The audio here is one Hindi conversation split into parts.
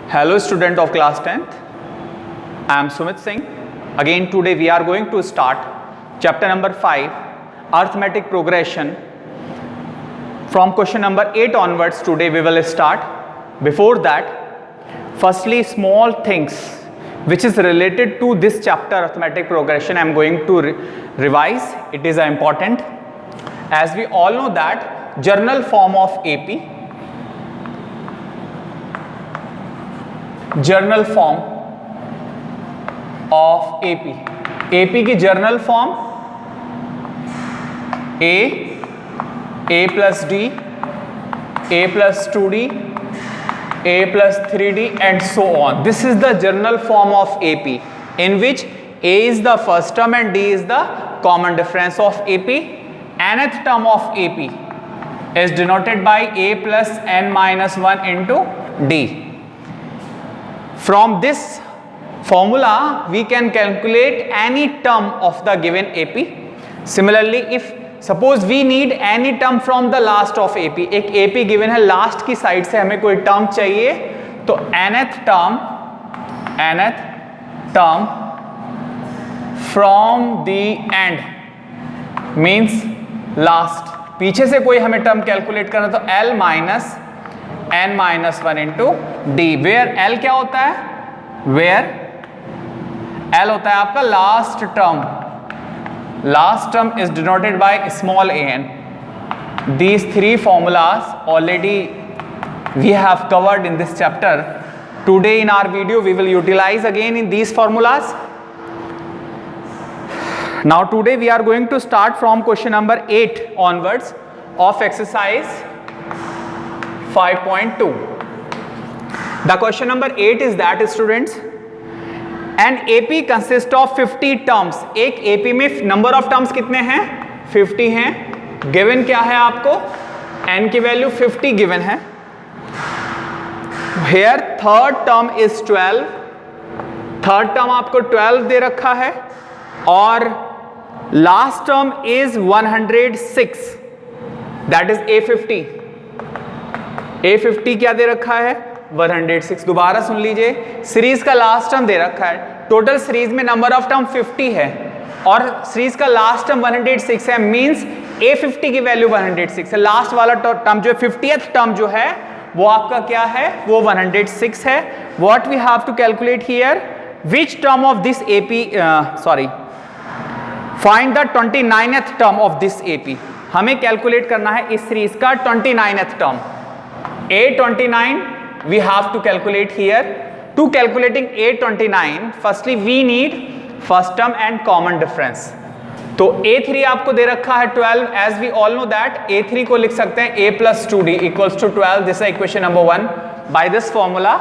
Hello student of class 10th, I am Sumit Singh. Again today we are going to start chapter number 5, arithmetic progression. From question number 8 onwards today we will start. Before that, firstly small things which is related to this chapter arithmetic progression I am going to revise. It is important. As we all know that journal form of AP, journal form of AP, AP की journal form A plus D, A plus 2d, a plus 3d and so on. This is the journal form of AP in which a is the first term and d is the common difference of AP. Nth term of AP is denoted by a plus n minus 1 into d. From this formula we can calculate any term of the given AP. Similarly, if suppose we need any term from the last of AP, एक AP given है, लास्ट की साइड से हमें कोई टर्म चाहिए, तो nth term from the end means last. पीछे से कोई हमें टर्म कैलकुलेट करना तो L minus n minus 1 into डी, वेयर L क्या होता है, वेयर L होता है आपका last term. Last term is denoted by small an. These three formulas already we have covered in this chapter. Today in our video we will utilize again in these formulas. Now today we are going to start from question number 8 onwards of exercise 5.2. The question number 8 is that students, and AP consist of 50 terms. एक AP में नंबर ऑफ टर्म्स कितने हैं, 50 हैं. गिवन क्या है आपको, n की वैल्यू 50 गिवन है. Here third term is 12, third term आपको 12 दे रखा है और last term is 106, that is A50. A50 क्या दे रखा है, 106. दोबारा सुन लीजिए, सीरीज का लास्ट टर्म दे रखा है. टोटल सीरीज में नंबर ऑफ टर्म 50 है और सीरीज का लास्ट टर्म 106 है. मींस A50 की वैल्यू 106 है. लास्ट वाला टर्म जो है 50th टर्म जो है वो आपका क्या है, वो 106 है. What we have to calculate here, which term of this AP, find the 29th term of this AP. हमें कैलकुलेट करना है इस सीरीज का 29th term. A29 we have to calculate here. To calculating A29, firstly we need first term and common difference. तो A3 आपको दे रखा है 12. As we all know that A3 को लिख सकते हैं A plus 2D equals to 12. This is equation number 1. By this formula,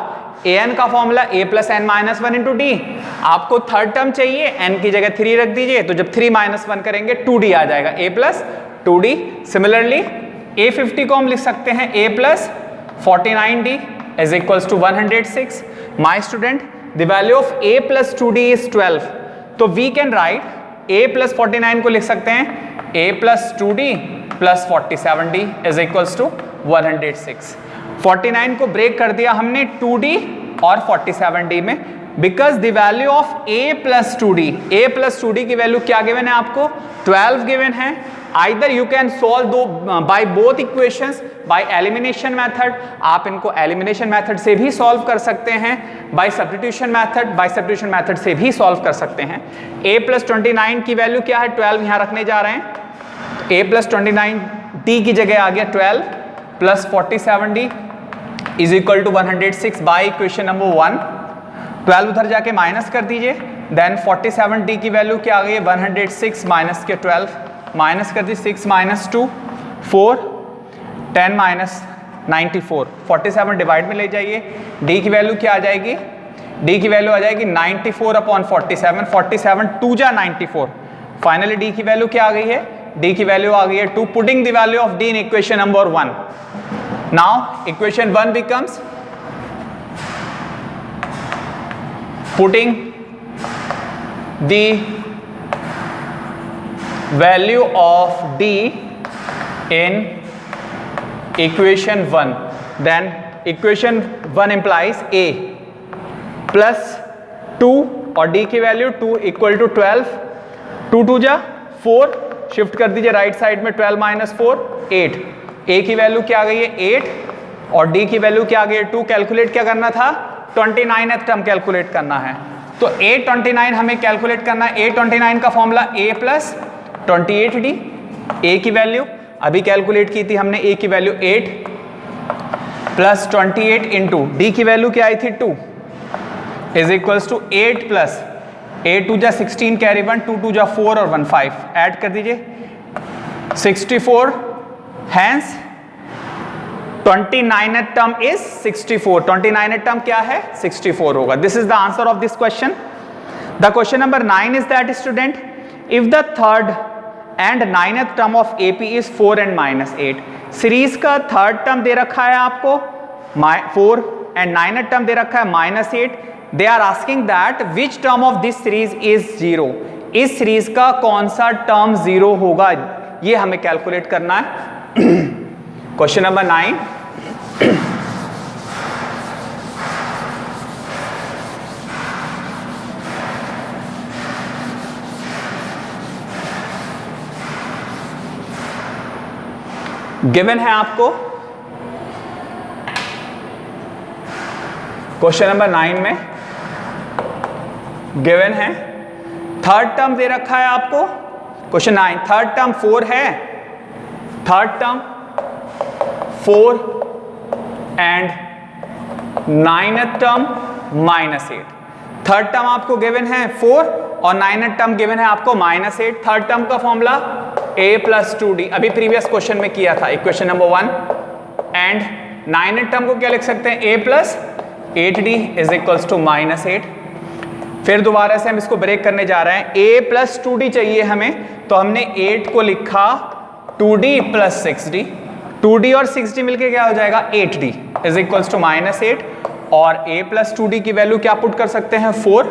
an का formula A plus n minus 1 into d. आपको थर्ड टर्म चाहिए, n की जगह 3 रख दीजिए, तो जब 3 minus 1 करेंगे 2d आ जाएगा, A plus 2d. Similarly A50 को हम लिख सकते हैं A plus 49d is equals to 106. My student, the value of A plus 2d is 12. तो we can write A plus 49 को लिख सकते हैं A plus 2d plus 47d is equals to 106. 49 को ब्रेक कर दिया हमने 2d और 47d में, because the value of A plus 2d की वैल्यू क्या गिवन है आपको, 12 गिवन है. Either you can solve by both equations by elimination method. आप इनको elimination method से भी solve कर सकते हैं, by substitution method से भी solve कर सकते हैं. A plus 29 की वैल्यू क्या है, 12 यहाँ रखने जा रहे हैं. A plus 29 d की जगह आ गया 12 plus 47d is equal to 106 by equation number 1. 12 उधर जाके माइनस कर दीजिए, देन 47d की वैल्यू क्या आ गई है, 106 माइनस के 12, माइनस कर दी 6 माइनस 2 4, 10 माइनस 94, 47 डिवाइड में ले जाइए. d की वैल्यू क्या आ जाएगी, d की वैल्यू आ जाएगी 94 अपॉन 47, 47 2 जा 94. फाइनली d की वैल्यू क्या आ गई है, d की वैल्यू आ गई है 2. Putting the value of d in equation number 1. Now equation 1 becomes, putting the value of d in equation 1, then equation 1 implies A plus 2 और d की वैल्यू 2 इक्वल टू 12, 2 2 जा 4, शिफ्ट कर दीजिए राइट साइड में, 12 माइनस 4 8, a की वैल्यू क्या आ गई है 8 और d की वैल्यू क्या आ गई है 2। कैलकुलेट क्या करना था, 29th टर्म कैलकुलेट करना है। तो A29 हमें कैलकुलेट करना है। A29 का formula a plus 28d, a की वैल्यू अभी कैलकुलेट की थी हमने, a की वैल्यू 8 प्लस 28 इंटू डी की वैल्यू क्या आई थी 2 इज इक्वल्स टू 8 प्लस 8 2 जा 16 कैरी 1, 2 2 जा 4 और 1 5, ऐड कर दीजिए 64, hence 29th term is 64। 29th term क्या है 64 होगा। This is the answer of this question. The question number 9 is that student, if the third and 9th term of AP is 4 and -8, series का थर्ड टर्म दे रखा है आपको 4 एंड 9th टर्म दे रखा है -8, they are asking that which term of this series is 0, इस सीरीज का कौन सा टर्म 0 होगा, ये हमें कैलकुलेट करना है। क्वेश्चन नंबर 9, गिवन है आपको क्वेश्चन नंबर 9 में, गिवन है थर्ड टर्म दे रखा है आपको क्वेश्चन 9, थर्ड टर्म 4 है, third term 4 and 9th term -8। Third term आपको गिवन है 4 और 9th टर्म गिवन है आपको -8। थर्ड टर्म का फॉर्मूला a प्लस 2d, अभी प्रीवियस क्वेश्चन में किया था equation number 1, and 9th term को क्या लिख सकते हैं a plus 8d is equals to -8। फिर दोबारा से हम इसको ब्रेक करने जा रहे हैं, a प्लस 2d चाहिए हमें, तो हमने 8 को लिखा 2d प्लस 6d, 2d और 6d मिलके क्या हो जाएगा 8d इज इक्वल्स टू -8, और a प्लस 2d की वैल्यू क्या पुट कर सकते हैं 4,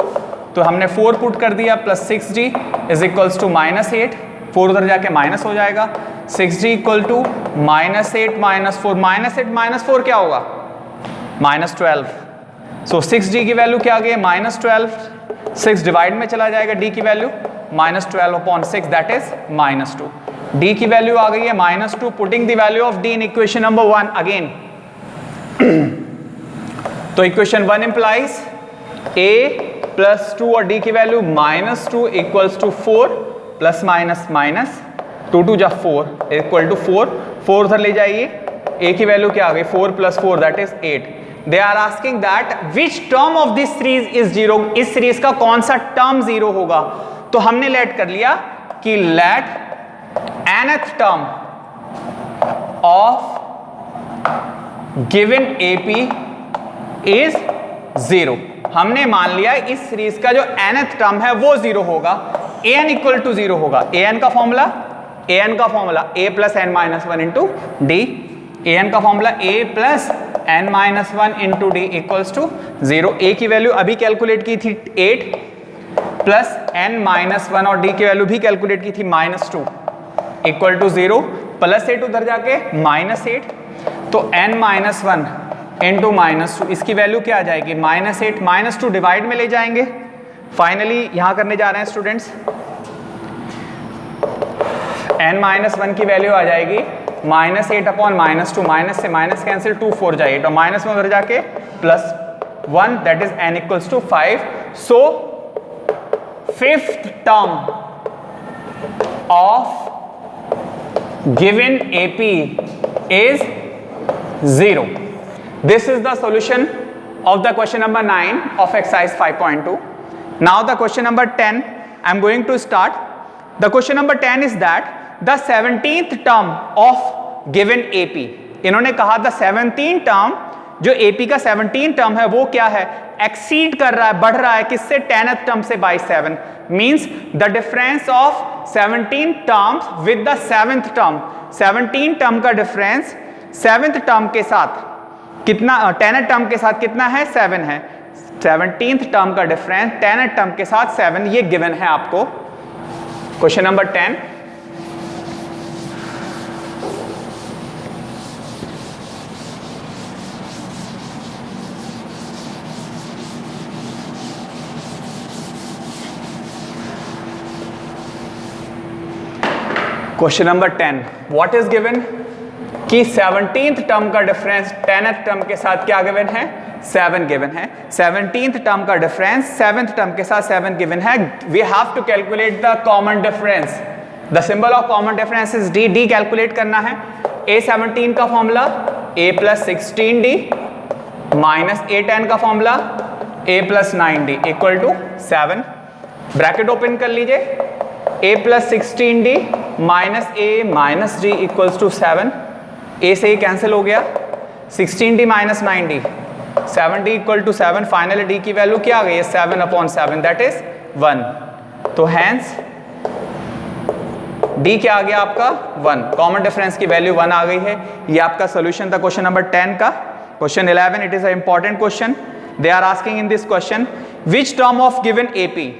तो हमने 4 पुट कर दिया, plus 6d is equals to -8, 4 उधर जाके माइनस हो जाएगा, 6d इक्वल टू -8 माइनस 4, -8 -4 क्या होगा -12, सो 6d की वैल्यू क्या आ गई -12, 6 डिवाइड में चला जाएगा, d की वैल्यू -12/6 दैट इज -2, d की वैल्यू आ गई है -2, putting the value of d in equation number 1 again. तो इक्वेशन 1 इंप्लाइज a प्लस 2 और d की value -2 equals to 4 plus minus minus 2 2 जा 4 इक्वल टू 4 उधर ले जाइए, a की वैल्यू क्या आ गई 4 plus 4 that is 8। They are asking that which term of this series is 0, इस सीरीज का कौन सा टर्म 0 होगा। तो हमने लेट कर लिया कि let nth term of given AP is 0। हमने मान लिया इस सीरीज का जो nth टर्म है वो 0 होगा, an इक्वल टू 0 होगा। an का formula a plus n minus 1 into d, an का formula a plus n minus 1 into d equals to 0। a की वैल्यू अभी कैलकुलेट की थी 8 प्लस n माइनस 1 और d की वैल्यू भी कैलकुलेट की थी -2 इक्वल टू 0, प्लस 8 उधर जाके -8, तो n माइनस 1 इंटू -2 इसकी वैल्यू क्या आ जाएगी -8 -2 डिवाइड में ले जाएंगे। फाइनली यहां करने जा रहे हैं स्टूडेंट्स, n माइनस 1 की वैल्यू आ जाएगी -8/-2, माइनस से माइनस कैंसिल, 2 4 जाए 8 और -1 उधर जाके +1 that is n equals to 5। So fifth term of given AP is 0. This is the solution of the question number 9 of exercise 5.2. Now the question number 10 I am going to start. The question number 10 is that the 17th term of given AP, इन्होंने कहा the 17th term, जो AP का 17th term है वो क्या है, एक्सीड कर रहा है, बढ़ रहा है किससे 10th term से by 7, means the difference of 17 terms with the 7th term, 17 term का डिफरेंस 7th term के साथ कितना, 10th term के साथ कितना है 7 है, 17th term का डिफरेंस 10th term के साथ 7, ये गिवन है आपको question number 10। Question number 10, what is given कि 17th टर्म का डिफरेंस 10th टर्म के साथ क्या गिवन है, 7 गिवन है। 17th टर्म का डिफरेंस 7th टर्म के साथ 7 गिवन है। We have to calculate the common difference. The symbol of common difference is d. D calculate करना है। A17 का formula a plus 16d minus A10 का formula a plus 9d equal to 7। Bracket open कर लीजिए। a plus 16d minus a minus d equals to 7। a से ही कैंसिल हो गया। 16d minus 9d 7d equal to 7। Finally d की वैल्यू क्या आ गई है, 7/7 दैट इज 1। तो हैंस d क्या आ गया आपका 1। कॉमन डिफरेंस की वैल्यू 1 आ गई है। ये आपका सोल्यूशन था क्वेश्चन नंबर 10 का। Question 11, it is a important question. They are asking in this question which term of given AP,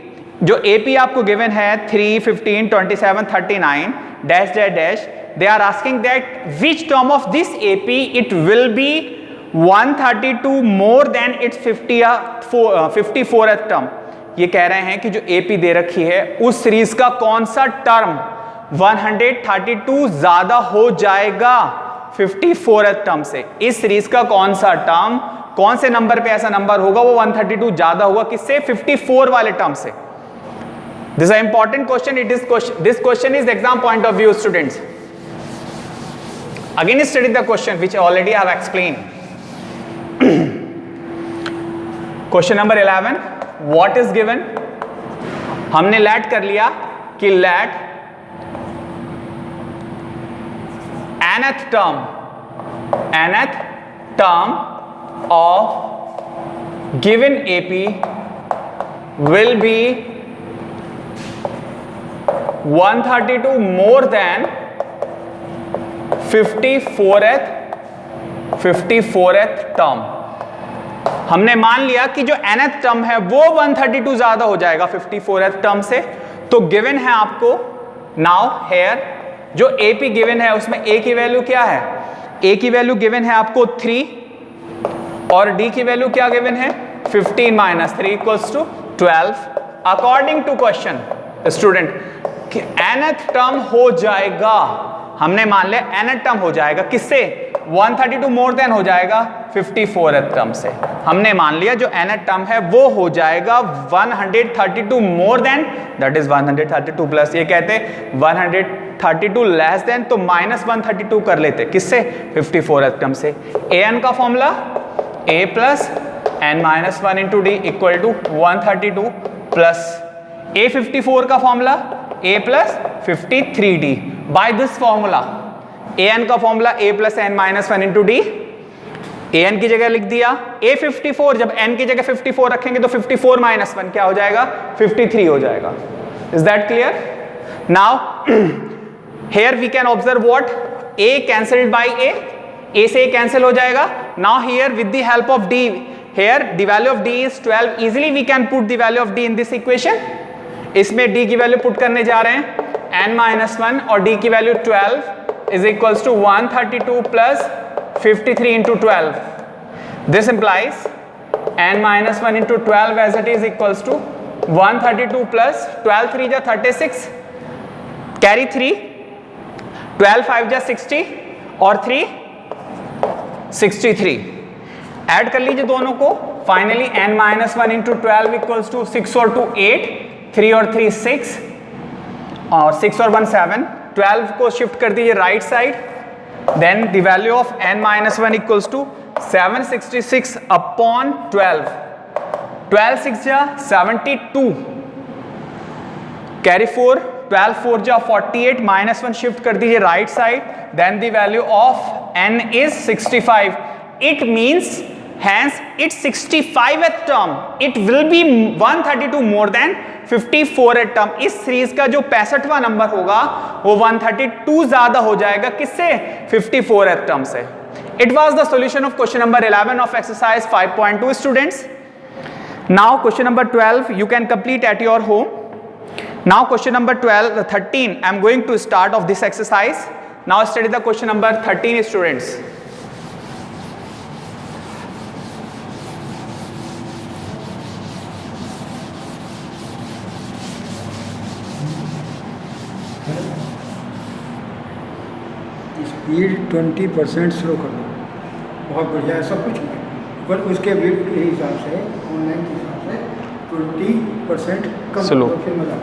जो AP आपको गिवन है 3, 15, 27, 39 dash dash dash, they are asking that which term of this AP it will be 132 more than its 54th term. ये कह रहे हैं कि जो AP दे रखी है उस सीरीज का कौन सा टर्म 132 ज्यादा हो जाएगा 54th टर्म से। इस सीरीज का कौन सा टर्म, कौन से नंबर पे ऐसा नंबर होगा वो 132 ज्यादा होगा किससे, 54 वाले टर्म से। This is important question. It is this question is exam point of view students. Again study the question which already have explain. Question number 11, what is given. हमने लेट कर लिया कि let nth term of given AP will be 132 more than 54th term. हमने मान लिया कि जो nth टर्म है वो 132 ज्यादा हो जाएगा 54th टर्म से। तो गिवन है आपको नाउ हेयर जो AP गिवन है उसमें A की वैल्यू क्या है, A की वैल्यू गिवन है आपको 3 और D की वैल्यू क्या गिवन है 15 minus 3 equals to 12। According to question student कि nth टर्म हो जाएगा, हमने मान लिया nth टर्म हो जाएगा किससे, 132 मोर देन हो जाएगा 54th टर्म से। हमने मान लिया जो nth टर्म है वो हो जाएगा 132 more then that is 132 plus, ये कहते 132 लेस देन तो माइनस 132 कर लेते किससे, 54th टर्म से। an का formula a plus n minus 1 into d equal to 132 plus a54 का formula a plus 53d। By this formula an का formula a plus n minus 1 into d, an की जगह लिख दिया a54, जब n की जगह 54 रखेंगे तो 54 माइनस 1 क्या हो जाएगा 53 हो जाएगा। Is that clear. Now here we can observe what a cancelled by a से cancel हो जाएगा। now here with the help of d, here the value of d is 12, easily we can put the value of d in this equation। इसमें d की वैल्यू पुट करने जा रहे हैं n माइनस 1 और d की value 12 is equals to 132 plus 53 into 12। this implies n minus 1 into 12 as it is equals to 132 plus 12 3 जा 36 carry 3, 12 5 जा 60 और 3 63। ऐड कर लीजिए दोनों को। Finally n minus 1 into 12 equals to 6 और 2 8, 3 और 3 6 और 6 और 1 7। 12 को शिफ्ट कर दीजिए right side, then the value of n minus 1 equals to 766 upon 12। 12 6 जा 72 कैरी 4, 12 4 जा 48 माइनस 1 शिफ्ट कर दीजिए right side, then the value of n is 65। It means hence its 65th term it will be 132 more than 54th term। इस सीरीज का जो 65वां नंबर होगा वो 132 ज्यादा हो जाएगा किससे, 54th term से। It was the solution of question number 11 of exercise 5.2 students। Now question number 12 you can complete at your home। Now question number 13 I am going to start of this exercise। Now study the question number 13 students। Speed 20% slow कर दो। बहुत बढ़िया है सब कुछ, पर उसके बिल के हिसाब से ऑनलाइन के हिसाब से 20% कम स्लो। तो फिर मजा।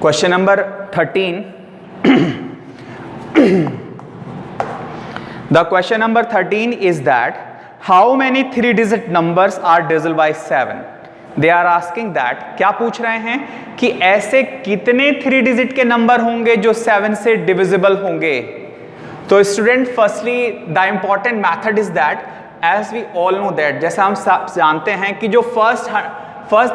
Question number 13. The question number 13 is that how many 3-digit numbers are divisible by 7? They are asking that, क्या पूछ रहे हैं कि ऐसे कितने 3-digit के नंबर होंगे जो 7 से डिविजिबल होंगे। तो student, firstly the important method is that, as we all know that, जैसा हम जानते हैं कि जो फर्स्ट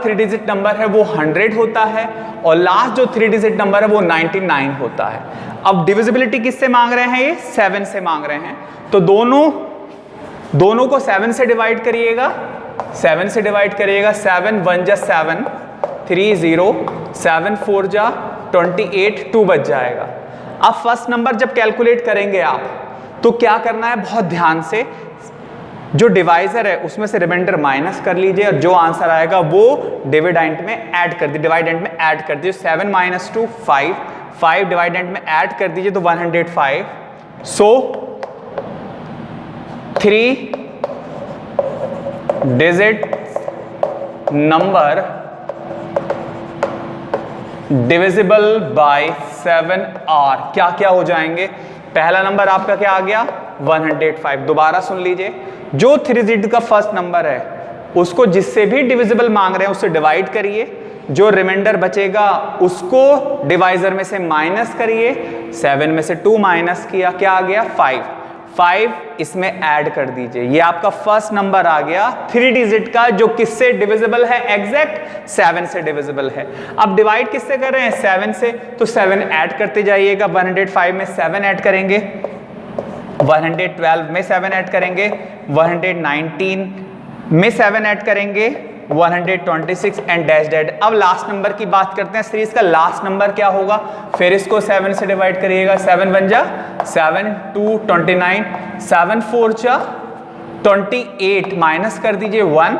3-digit नंबर है वो 100 होता है और लास्ट जो 3-digit नंबर है वो 99 होता है। अब डिविजिबिलिटी किससे मांग रहे हैं? ये 7 से मांग रहे हैं। तो दोनों को 7 से डिवाइड करिएगा, 7 से डिवाइड करिएगा। 7 1 जा 7, 3 0, 7 4 जा 28, 2 बच जाएगा। अब फर्स्ट नंबर जब कैलकुलेट करेंगे आप, तो क्या करना है, बहुत ध्यान से जो डिवाइजर है उसमें से रिमाइंडर माइनस कर लीजिए और जो आंसर आएगा वो डिविडेंड में ऐड कर दीजिए, डिवाइडेंड में ऐड कर दीजिए। 7 - 2 5, 5 डिवाइडेंड में ऐड कर दीजिए तो 105। So 3-digit number divisible by 7 are क्या क्या हो जाएंगे? पहला नंबर आपका क्या आ गया? 105। दोबारा सुन लीजिए, जो 3-digit का फर्स्ट नंबर है उसको जिससे भी डिविजिबल मांग रहे हैं उससे डिवाइड करिए, जो रिमाइंडर बचेगा उसको डिवाइजर में से माइनस करिए। 7 में से 2 माइनस किया, क्या आ गया? 5 इसमें ऐड कर दीजिए। ये आपका फर्स्ट नंबर आ गया 3-digit का, जो किससे डिविजिबल है? एग्जैक्ट 7 से डिविजिबल है। अब डिवाइड किससे कर रहे हैं? 7 से, तो 7 ऐड करते जाइएगा। 105 में 7 ऐड करेंगे, 112 में 7 ऐड करेंगे, 119 में 7 ऐड करेंगे, 126 एंड डैश डैड। अब लास्ट नंबर की बात करते हैं। सीरीज का लास्ट नंबर क्या होगा? फिर इसको 7 से डिवाइड करिएगा। 7 1 जा 7, 2 29, 7 4 जा 28, माइनस कर दीजिए 1,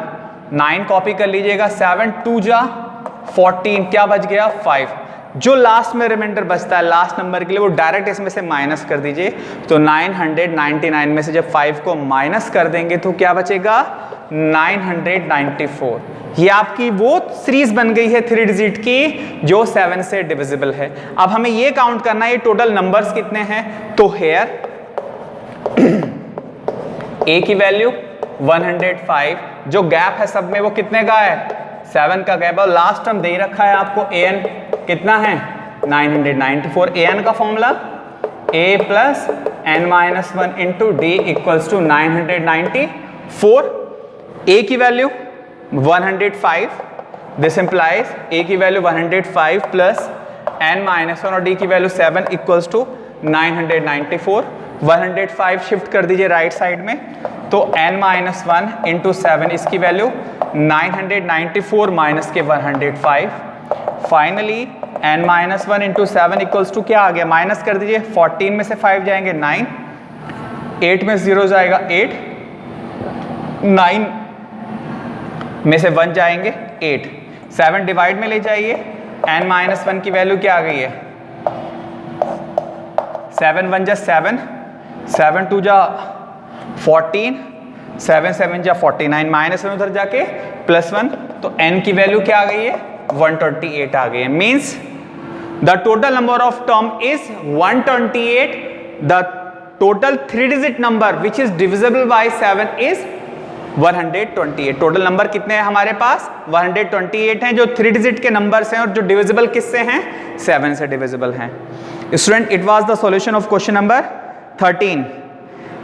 9 कॉपी कर लीजिएगा। 7 2 जा 14, क्या बच गया? 5। जो लास्ट में रिमाइंडर बचता है लास्ट नंबर के लिए वो डायरेक्ट इसमें से माइनस कर दीजिए। तो 999 में से जब 5 को माइनस कर देंगे तो क्या बचेगा? 994। ये आपकी वो सीरीज बन गई है 3-digit की जो 7 से डिविजिबल है। अब हमें ये काउंट करना है ये टोटल नंबर्स कितने हैं। तो हेयर ए की वैल्यू 105, जो गैप है सब में वो कितने का है? 7 का गैप। और लास्ट टर्म दे रखा है आपको an कितना है? 994। an का formula a plus n-1 into d equals to 994। a की वैल्यू 105, दिस इंप्लाइज a की वैल्यू 105 प्लस n-1 और d की वैल्यू 7 इक्वल्स टू 994। 105 शिफ्ट कर दीजिए राइट साइड में, तो n-1 इंटू 7 इसकी वैल्यू 994 माइनस के 105। Finally n-1 into 7 equals to क्या आ गया? माइनस कर दीजिए। 14 में से 5 जाएंगे 9, 8 में 0 जाएगा 8, 9 में से 1 जाएंगे 8, 7 डिवाइड में ले जाइए। n-1 की वैल्यू क्या आ गई है? 7 1 जा 7, 7 2 जा 14, 7 7 जा 49, माइनस 1 उधर जाके प्लस 1, तो n की वैल्यू क्या आ गई है? 128 आ गई है। Means the total number of term is 128। The total 3-digit number which is divisible by 7 is 128। Total number कितने हैं हमारे पास? 128 हैं जो 3-digit के नंबर्स हैं और जो डिविजिबल किससे हैं? 7 से डिविजिबल हैं। Student, it was the solution of question number 13.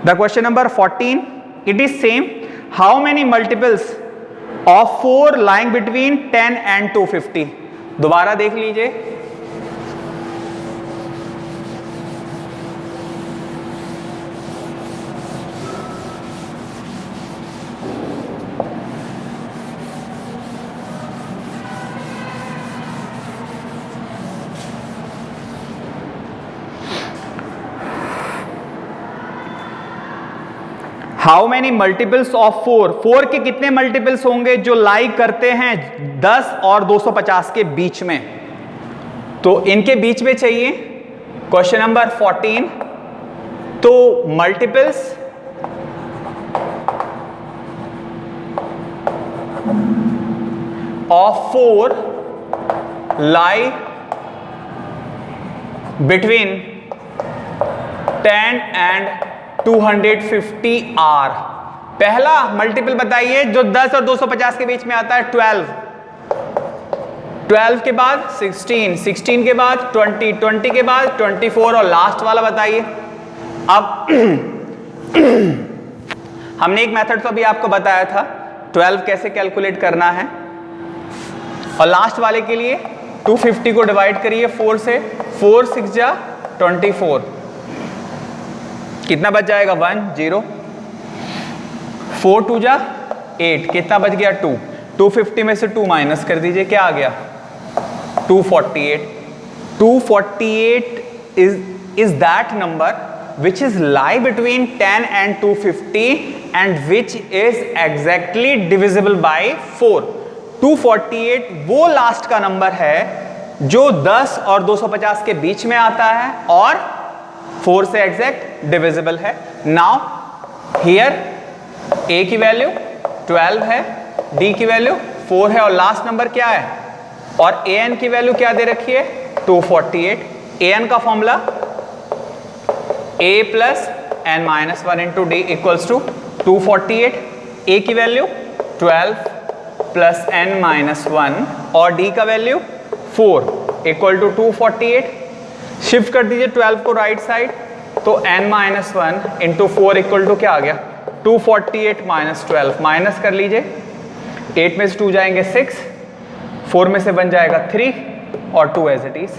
The question number 14, it is same. How many multiples of 4 lying between 10 and 250? दोबारा देख लीजिए। हाउ मैनी मल्टीपल्स ऑफ 4, 4 के कितने मल्टीपल्स होंगे जो लाई करते हैं 10 और 250 के बीच में, तो इनके बीच में चाहिए। क्वेश्चन नंबर 14, तो multiples of 4 lie between 10 and 250 R। पहला मल्टीपल बताइए जो 10 और 250 के बीच में आता है, 12, 12 के बाद 16, 16 के बाद 20, 20 के बाद 24 और लास्ट वाला बताइए। अब हमने एक मेथड तो अभी आपको बताया था 12 कैसे कैलकुलेट करना है, और लास्ट वाले के लिए 250 को डिवाइड करिए 4 से, 4 6 जा 24, कितना बच जाएगा 1 0, 4 2 जा 8, कितना बच गया 2, 250 में से 2 माइनस कर दीजिए, क्या आ गया 248। 248 is that number which is lie between 10 and 250 and which is exactly divisible by 4। 248 वो लास्ट का नंबर है जो 10 और 250 के बीच में आता है और 4 से एग्जैक्ट डिविजिबल है। नाउ हियर a की वैल्यू 12 है, d की वैल्यू 4 है और लास्ट नंबर क्या है, और an की वैल्यू क्या दे रखी है 248। an का formula a plus n minus 1 into d equals to 248। a की वैल्यू 12 प्लस n माइनस 1 और d का वैल्यू 4 इक्वल टू 248। शिफ्ट कर दीजिए 12 को राइट साइड, तो n minus 1 into 4 equal to क्या आ गया 248 माइनस 12, माइनस कर लीजिए, 8 में से 2 जाएंगे 6, 4 में से 1 जाएगा 3 और 2 एज इट इज।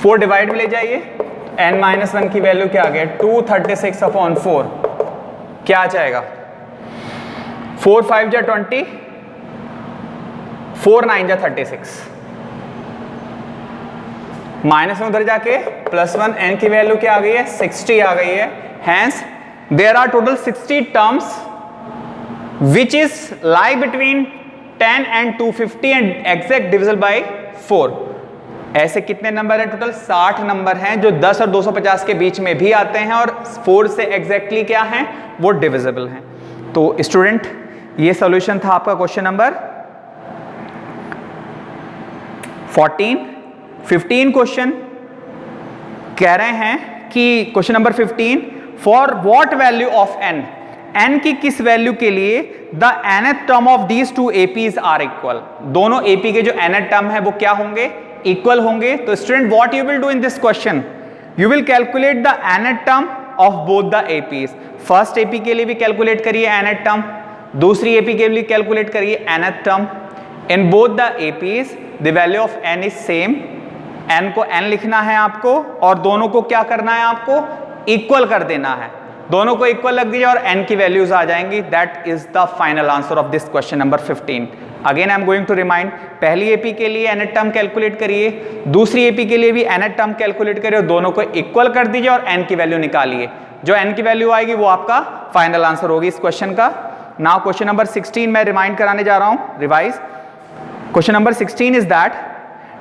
4 डिवाइड में ले जाइए, n माइनस 1 की वैल्यू क्या आ गया 236 अपॉन 4, क्या आ जाएगा 4 5 जा 20, 4 9 जा 36, माइनस में उधर जाके प्लस 1, n की वैल्यू क्या आ गई है 60 आ गई है। Hence there are total 60 terms which is lie between 10 and 250 and exact divisible by 4। ऐसे कितने नंबर हैं टोटल 60 नंबर हैं जो 10 और 250 के बीच में भी आते हैं और 4 से एग्जैक्टली क्या हैं वो डिविजिबल हैं। तो स्टूडेंट ये सॉल्यूशन था आपका क्वेश्चन नंबर 14। 15 क्वेश्चन कह रहे हैं कि question number 15, for what value of n, n की किस वैल्यू के लिए the nth term of these two APs are equal, दोनों एपी के जो nth टर्म है वो क्या होंगे इक्वल होंगे। तो student what you will do in this question, you will calculate the nth term of both the APs. First AP के लिए भी कैलकुलेट करिए nth टर्म, दूसरी एपी के लिए कैलकुलेट करिए nth term. In both the APs the value of n is same, n को n लिखना है आपको और दोनों को क्या करना है आपको इक्वल कर देना है, दोनों को इक्वल रख दीजिए और n की वैल्यूज आ जाएंगी। That is the final answer of this question number 15। Again I am going to remind, पहली एपी के लिए nth टर्म कैलकुलेट करिए, दूसरी एपी के लिए भी nth टर्म कैलकुलेट करिए और दोनों को इक्वल कर दीजिए और n की वैल्यू निकालिए, जो n की वैल्यू आएगी वो आपका फाइनल आंसर होगी इस क्वेश्चन का। नाउ क्वेश्चन नंबर 16 मैं रिमाइंड कराने जा रहा हूं, revise. Question number 16 is that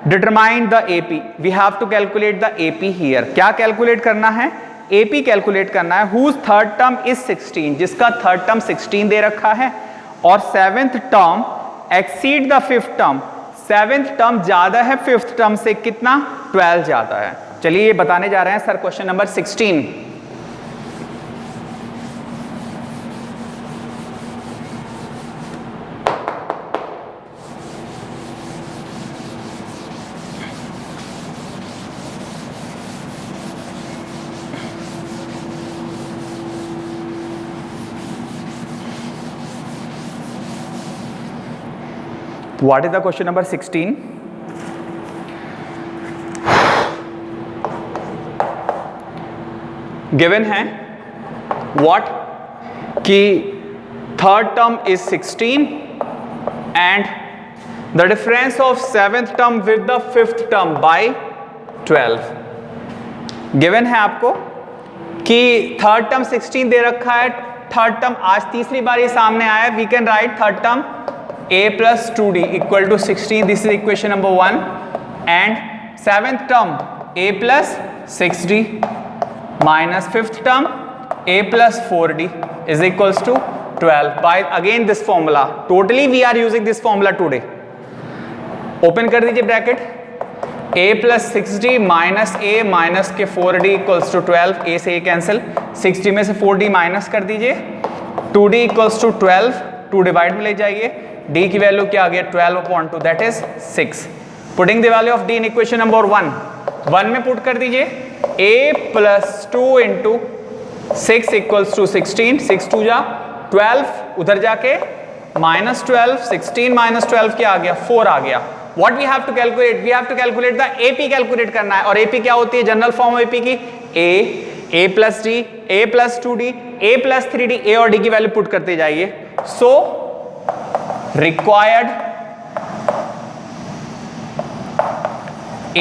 determine the AP, we have to calculate the AP here. क्या कैलकुलेट करना है, एपी कैलकुलेट करना है हुज थर्ड टर्म इज 16, जिसका थर्ड टर्म 16 दे रखा है और seventh term exceed the fifth term, seventh term ज्यादा है फिफ्थ टर्म से, कितना 12 ज्यादा है। चलिए ये बताने जा रहे हैं sir question number 16। What is the question number 16? Given है what कि third term is 16 and the difference of seventh term with the fifth term by 12। Given है आपको कि third term 16 दे रखा है, थर्ड टर्म आज तीसरी बार ये सामने आया, we can write third term a plus 2d equal to 16, this is equation number 1, and seventh term a plus 6d minus fifth term a plus 4d is equals to 12 by again this formula. Totally we are using this formula today. Open कर दीजिए bracket, a plus 6d minus a minus के 4d equals to 12, a से a कैंसिल, 6d में से 4d माइनस कर दीजिए, 2d equals to 12, 2 डिवाइड में ले जाइए, d की वैल्यू क्या आ गया 12/2 that is 6. Putting the value of d in equation number 1 में पुट कर दीजिए, a plus 2 into 6 equals to 16, 6 2 जा 12, उधर जाके minus 12, 16 minus 12 क्या आ गया 4 आ गया. What we have to calculate? We have to calculate the AP calculate करना है, और AP क्या होती है जनरल फॉर्म AP की a plus d, a plus 2d, a plus 3d, a और d की वैल्यू पुट करते जाइए. So required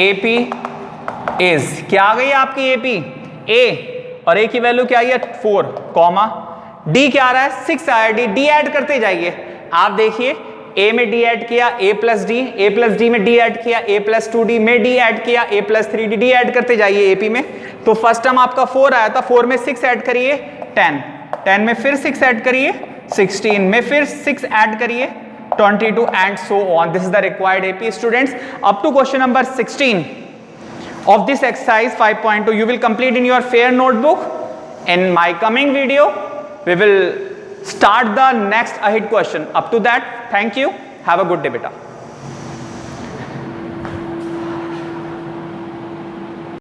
AP is क्या आ गई आपकी AP a, और a की वैल्यू क्या आई है 4, कॉमा d क्या आ रहा है 6 आया, d ऐड करते जाइए. आप देखिए a में d ऐड किया, a प्लस d में d ऐड किया, a प्लस 2d में d ऐड किया, a plus 3d d add करते जाइए AP में. तो फर्स्ट टर्म आपका 4 आया था, 4 में 6 ऐड करिए 10, 10 में फिर 6 ऐड करिए 16 में फिर 6 ऐड करिए 22 and so on. This is the required AP students. Up to question number 16 of this exercise 5.2 you will complete in your fair notebook. In my coming video we will start the next ahead question. Up to that, thank you. Have a good day beta.